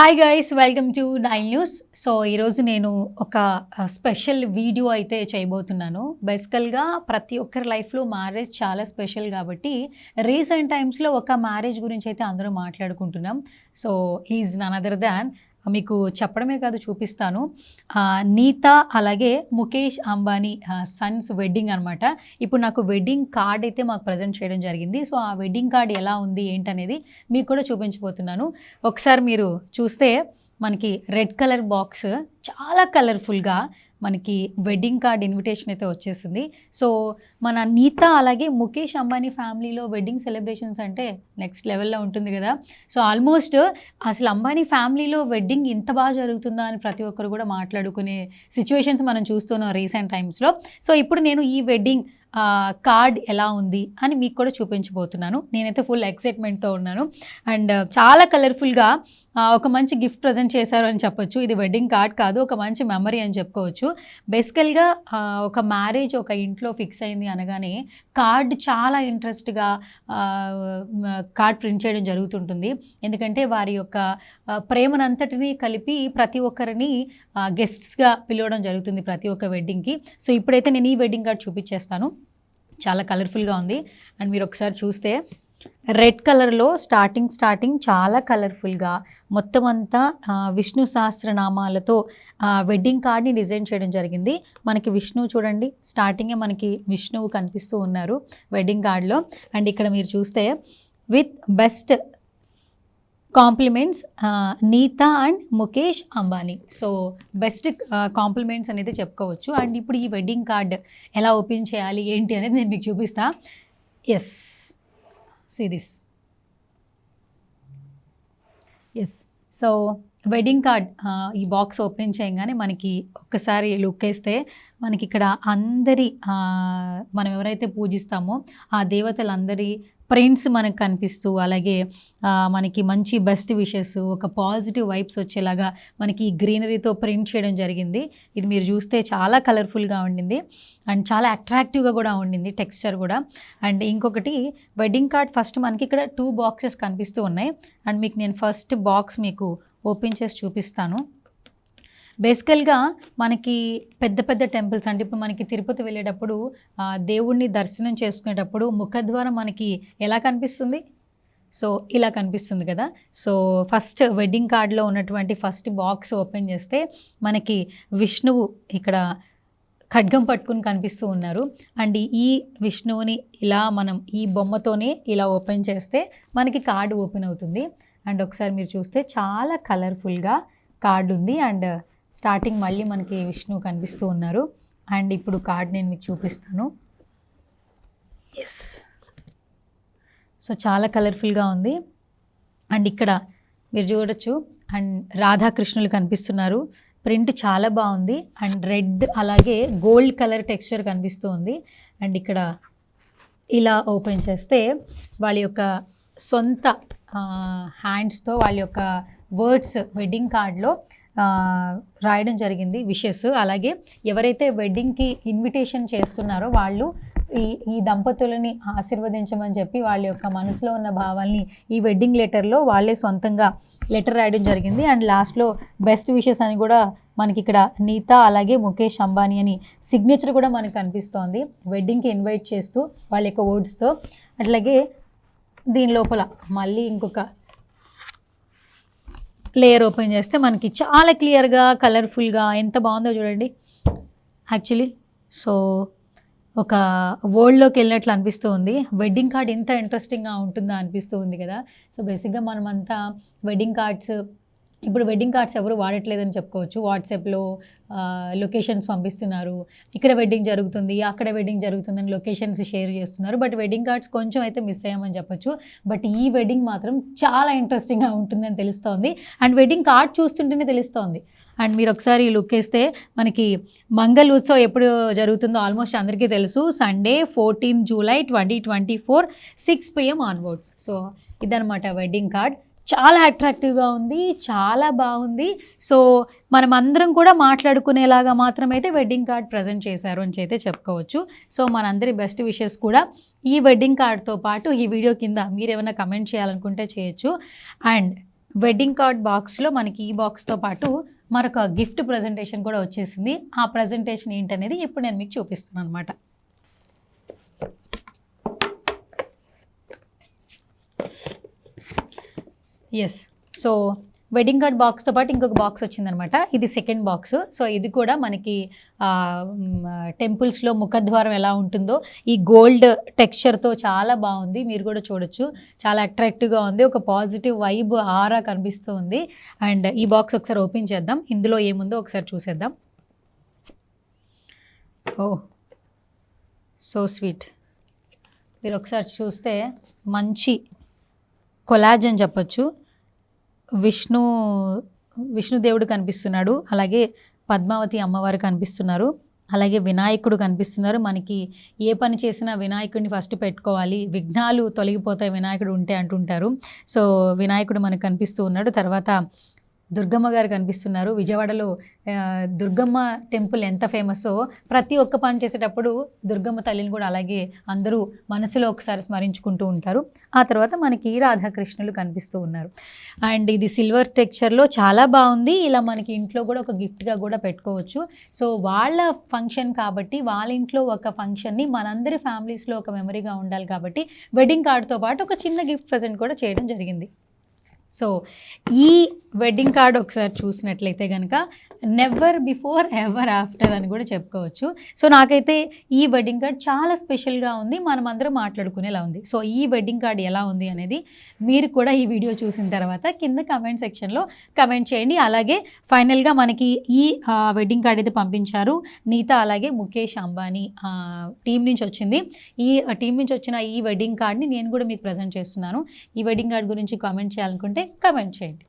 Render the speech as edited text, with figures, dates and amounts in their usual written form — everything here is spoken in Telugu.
Hi guys, welcome to nine news. So ఈరోజు నేను ఒక స్పెషల్ వీడియో అయితే చేయబోతున్నాను. బేసికల్గా ప్రతి ఒక్కరి లైఫ్లో మ్యారేజ్ చాలా స్పెషల్ కాబట్టి రీసెంట్ టైమ్స్లో ఒక మ్యారేజ్ గురించి అయితే అందరూ మాట్లాడుకుంటున్నాం. So is none other than, మీకు చెప్పడమే కాదు చూపిస్తాను, నీతా అలాగే ముఖేష్ అంబానీ సన్స్ వెడ్డింగ్ అనమాట. ఇప్పుడు నాకు వెడ్డింగ్ కార్డ్ అయితే మాకు ప్రజెంట్ చేయడం జరిగింది. సో ఆ వెడ్డింగ్ కార్డ్ ఎలా ఉంది ఏంటనేది మీకు కూడా చూపించబోతున్నాను. ఒకసారి మీరు చూస్తే మనకి రెడ్ కలర్ బాక్స్ చాలా కలర్ఫుల్గా మనకి వెడ్డింగ్ కార్డ్ ఇన్విటేషన్ అయితే వచ్చేసింది. సో మన నీతా అలాగే ముఖేష్ అంబానీ ఫ్యామిలీలో వెడ్డింగ్ సెలబ్రేషన్స్ అంటే నెక్స్ట్ లెవెల్లో ఉంటుంది కదా. సో ఆల్మోస్ట్ అసలు అంబానీ ఫ్యామిలీలో వెడ్డింగ్ ఇంత బాగా జరుగుతుందా అని ప్రతి ఒక్కరు కూడా మాట్లాడుకునే సిచ్యువేషన్స్ మనం చూస్తున్నాం రీసెంట్ టైమ్స్లో. సో ఇప్పుడు నేను ఈ వెడ్డింగ్ కార్డ్ ఎలా ఉంది అని మీకు కూడా చూపించబోతున్నాను. నేనైతే ఫుల్ ఎక్సైట్మెంట్తో ఉన్నాను. అండ్ చాలా కలర్ఫుల్గా ఒక మంచి గిఫ్ట్ ప్రజెంట్ చేశారు అని చెప్పొచ్చు. ఇది వెడ్డింగ్ కార్డ్ కాదు, ఒక మంచి మెమరీ అని చెప్పుకోవచ్చు. బేసికల్గా ఒక మ్యారేజ్ ఒక ఇంట్లో ఫిక్స్ అయింది అనగానే కార్డ్ చాలా ఇంట్రెస్ట్గా కార్డ్ ప్రింట్ చేయడం జరుగుతుంటుంది. ఎందుకంటే వారి యొక్క ప్రేమనంతటినీ కలిపి ప్రతి ఒక్కరిని గెస్ట్స్గా పిలవడం జరుగుతుంది ప్రతి ఒక్క వెడ్డింగ్కి. సో ఇప్పుడైతే నేను ఈ వెడ్డింగ్ కార్డ్ చూపించేస్తాను. చాలా కలర్ఫుల్గా ఉంది. అండ్ మీరు ఒకసారి చూస్తే రెడ్ కలర్లో స్టార్టింగ్ చాలా కలర్ఫుల్గా మొత్తం అంతా విష్ణు సహస్రనామాలతో వెడ్డింగ్ కార్డ్ని డిజైన్ చేయడం జరిగింది. మనకి విష్ణువు చూడండి, స్టార్టింగే మనకి విష్ణువు కనిపిస్తూ ఉన్నారు వెడ్డింగ్ కార్డ్లో. అండ్ ఇక్కడ మీరు చూస్తే with best compliments Nita and Mukesh Ambani. So best compliments అనేది చెప్పుకోవచ్చు. అండ్ ఇప్పుడు ఈ వెడ్డింగ్ కార్డ్ ఎలా ఓపెన్ చేయాలి ఏంటి అనేది నేను మీకు చూపిస్తా. Yes, see this. Yes, so wedding card ఈ బాక్స్ ఓపెన్ చేయగానే మనకి ఒక్కసారి లుక్ వేస్తే మనకి ఇక్కడ అందరి మనం ఎవరైతే పూజిస్తామో ఆ దేవతలందరి ప్రింట్స్ మనకు కనిపిస్తూ, అలాగే మనకి మంచి బెస్ట్ విషెస్, ఒక పాజిటివ్ వైబ్స్ వచ్చేలాగా మనకి గ్రీనరీతో ప్రింట్ చేయడం జరిగింది. ఇది మీరు చూస్తే చాలా కలర్ఫుల్గా ఉండింది అండ్ చాలా అట్రాక్టివ్గా కూడా ఉండింది టెక్స్చర్ కూడా. అండ్ ఇంకొకటి వెడ్డింగ్ కార్డ్ ఫస్ట్ మనకి ఇక్కడ 2 బాక్సెస్ కనిపిస్తూ ఉన్నాయి. అండ్ మీకు నేను ఫస్ట్ బాక్స్ మీకు ఓపెన్ చేసి చూపిస్తాను. బేసికల్గా మనకి పెద్ద పెద్ద టెంపుల్స్ అంటే ఇప్పుడు మనకి తిరుపతి వెళ్ళేటప్పుడు దేవుణ్ణి దర్శనం చేసుకునేటప్పుడు ముఖద్వారం మనకి ఎలా కనిపిస్తుంది? సో ఇలా కనిపిస్తుంది కదా. సో ఫస్ట్ వెడ్డింగ్ కార్డ్లో ఉన్నటువంటి ఫస్ట్ బాక్స్ ఓపెన్ చేస్తే మనకి విష్ణువు ఇక్కడ ఖడ్గం పట్టుకుని కనిపిస్తూ ఉన్నారు. అండ్ ఈ విష్ణువుని ఇలా మనం ఈ బొమ్మతోనే ఇలా ఓపెన్ చేస్తే మనకి కార్డు ఓపెన్ అవుతుంది. అండ్ ఒకసారి మీరు చూస్తే చాలా కలర్ఫుల్గా కార్డు ఉంది. అండ్ స్టార్టింగ్ మళ్ళీ మనకి విష్ణువు కనిపిస్తూ ఉన్నారు. అండ్ ఇప్పుడు కార్డ్ నేను మీకు చూపిస్తాను. ఎస్, సో చాలా కలర్ఫుల్గా ఉంది. అండ్ ఇక్కడ మీరు చూడొచ్చు అండ్ రాధాకృష్ణులు కనిపిస్తున్నారు. ప్రింట్ చాలా బాగుంది. అండ్ రెడ్ అలాగే గోల్డ్ కలర్ టెక్స్చర్ కనిపిస్తూ ఉంది. అండ్ ఇక్కడ ఇలా ఓపెన్ చేస్తే వాళ్ళ యొక్క సొంత హ్యాండ్స్తో వాళ్ళ యొక్క వర్డ్స్ వెడ్డింగ్ కార్డ్లో రాయడం జరిగింది, విషెస్. అలాగే ఎవరైతే వెడ్డింగ్కి ఇన్విటేషన్ చేస్తున్నారో వాళ్ళు ఈ దంపతులని ఆశీర్వదించమని చెప్పి వాళ్ళ యొక్క మనసులో ఉన్న భావాల్ని ఈ వెడ్డింగ్ లెటర్లో వాళ్ళే సొంతంగా లెటర్ రాయడం జరిగింది. అండ్ లాస్ట్లో బెస్ట్ విషెస్ అని కూడా మనకి ఇక్కడ నీతా అలాగే ముఖేష్ అంబానీ అని సిగ్నేచర్ కూడా మనకు కనిపిస్తోంది వెడ్డింగ్కి ఇన్వైట్ చేస్తూ వాళ్ళ యొక్క వర్డ్స్తో. అట్లాగే దీని లోపల మళ్ళీ ఇంకొక లేయర్ ఓపెన్ చేస్తే మనకి చాలా క్లియర్గా కలర్ఫుల్గా ఎంత బాగుందో చూడండి యాక్చువల్లీ. సో ఒక వరల్డ్లోకి వెళ్ళినట్లు అనిపిస్తూ ఉంది. వెడ్డింగ్ కార్డ్ ఎంత ఇంట్రెస్టింగ్గా ఉంటుందో అనిపిస్తూ ఉంది కదా. సో బేసిక్గా మనమంతా వెడ్డింగ్ కార్డ్స్ ఇప్పుడు వెడ్డింగ్ కార్డ్స్ ఎవరు వాడట్లేదని చెప్పుకోవచ్చు. వాట్సాప్లో లొకేషన్స్ పంపిస్తున్నారు, ఇక్కడ వెడ్డింగ్ జరుగుతుంది అక్కడ వెడ్డింగ్ జరుగుతుందని లొకేషన్స్ షేర్ చేస్తున్నారు. బట్ వెడ్డింగ్ కార్డ్స్ కొంచెం అయితే మిస్ అయ్యామని చెప్పొచ్చు. బట్ ఈ వెడ్డింగ్ మాత్రం చాలా ఇంట్రెస్టింగ్గా ఉంటుందని తెలుస్తోంది. అండ్ వెడ్డింగ్ కార్డ్ చూస్తుంటేనే తెలుస్తోంది. అండ్ మీరు ఒకసారి లుక్ వేస్తే మనకి మంగళ ఉత్సవ్ ఎప్పుడు జరుగుతుందో ఆల్మోస్ట్ అందరికీ తెలుసు. Sunday 14 July 2024 6 PM onwards. So ఇదనమాట వెడ్డింగ్ కార్డ్. చాలా అట్రాక్టివ్గా ఉంది, చాలా బాగుంది. సో మనం అందరం కూడా మాట్లాడుకునేలాగా మాత్రమైతే వెడ్డింగ్ కార్డ్ ప్రజెంట్ చేశారు అని అయితే చెప్పుకోవచ్చు. సో మనందరి బెస్ట్ విషెస్ కూడా ఈ వెడ్డింగ్ కార్డ్తో పాటు ఈ వీడియో కింద మీరు ఏమైనా కమెంట్ చేయాలనుకుంటే చేయొచ్చు. అండ్ వెడ్డింగ్ కార్డ్ బాక్స్లో మనకి ఈ బాక్స్తో పాటు మరొక గిఫ్ట్ ప్రజెంటేషన్ కూడా వచ్చేసింది. ఆ ప్రజెంటేషన్ ఏంటనేది ఇప్పుడు నేను మీకు చూపిస్తాను అనమాట. ఎస్, సో వెడ్డింగ్ కార్డ్ బాక్స్తో పాటు ఇంకొక బాక్స్ వచ్చిందనమాట. ఇది సెకండ్ బాక్స్. సో ఇది కూడా మనకి టెంపుల్స్లో ముఖద్వారం ఎలా ఉంటుందో ఈ గోల్డ్ టెక్స్చర్తో చాలా బాగుంది. మీరు కూడా చూడొచ్చు, చాలా అట్రాక్టివ్గా ఉంది. ఒక పాజిటివ్ వైబ్ ఆరా కనిపిస్తూ ఉంది. అండ్ ఈ బాక్స్ ఒకసారి ఓపెన్ చేద్దాం, ఇందులో ఏముందో ఒకసారి చూసేద్దాం. ఓ సో స్వీట్. మీరు ఒకసారి చూస్తే మంచి కొలాజ్ అని చెప్పచ్చు. విష్ణుదేవుడు కనిపిస్తున్నాడు, అలాగే పద్మావతి అమ్మవారు కనిపిస్తున్నారు, అలాగే వినాయకుడు కనిపిస్తున్నారు. మనకి ఏ పని చేసినా వినాయకుడిని ఫస్ట్ పెట్టుకోవాలి, విఘ్నాలు తొలగిపోతాయి వినాయకుడు ఉంటే అంటుంటారు. సో వినాయకుడు మనకు కనిపిస్తూ ఉన్నాడు. తర్వాత దుర్గమ్మ గారు కనిపిస్తున్నారు. విజయవాడలో దుర్గమ్మ టెంపుల్ ఎంత ఫేమస్సో ప్రతి ఒక్క పని చేసేటప్పుడు దుర్గమ్మ తల్లిని కూడా అలాగే అందరూ మనసులో ఒకసారి స్మరించుకుంటూ ఉంటారు. ఆ తర్వాత మనకి రాధాకృష్ణులు కనిపిస్తూ ఉన్నారు. అండ్ ఇది సిల్వర్ టెక్స్చర్లో చాలా బాగుంది. ఇలా మనకి ఇంట్లో కూడా ఒక గిఫ్ట్గా కూడా పెట్టుకోవచ్చు. సో వాళ్ళ ఫంక్షన్ కాబట్టి వాళ్ళ ఇంట్లో ఒక ఫంక్షన్ని మనందరి ఫ్యామిలీస్లో ఒక మెమరీగా ఉండాలి కాబట్టి వెడ్డింగ్ కార్డ్తో పాటు ఒక చిన్న గిఫ్ట్ ప్రజెంట్ కూడా చేయడం జరిగింది. సో ఈ వెడ్డింగ్ కార్డ్ ఒకసారి చూసినట్లయితే కనుక నెవర్ బిఫోర్ ఎవర్ ఆఫ్టర్ అని కూడా చెప్పుకోవచ్చు. సో నాకైతే ఈ వెడ్డింగ్ కార్డ్ చాలా స్పెషల్గా ఉంది, మనం అందరం మాట్లాడుకునేలా ఉంది. సో ఈ వెడ్డింగ్ కార్డ్ ఎలా ఉంది అనేది మీరు కూడా ఈ వీడియో చూసిన తర్వాత కింద కమెంట్ సెక్షన్లో కమెంట్ చేయండి. అలాగే ఫైనల్గా మనకి ఈ వెడ్డింగ్ కార్డ్ అయితే పంపించారు నీతా, అలాగే ముఖేష్ అంబానీ టీం నుంచి వచ్చింది. ఈ టీం నుంచి వచ్చిన ఈ వెడ్డింగ్ కార్డ్ని నేను కూడా మీకు ప్రజెంట్ చేస్తున్నాను. ఈ వెడ్డింగ్ కార్డ్ గురించి కామెంట్ చేయాలనుకుంటే కమెంట్ చేయండి.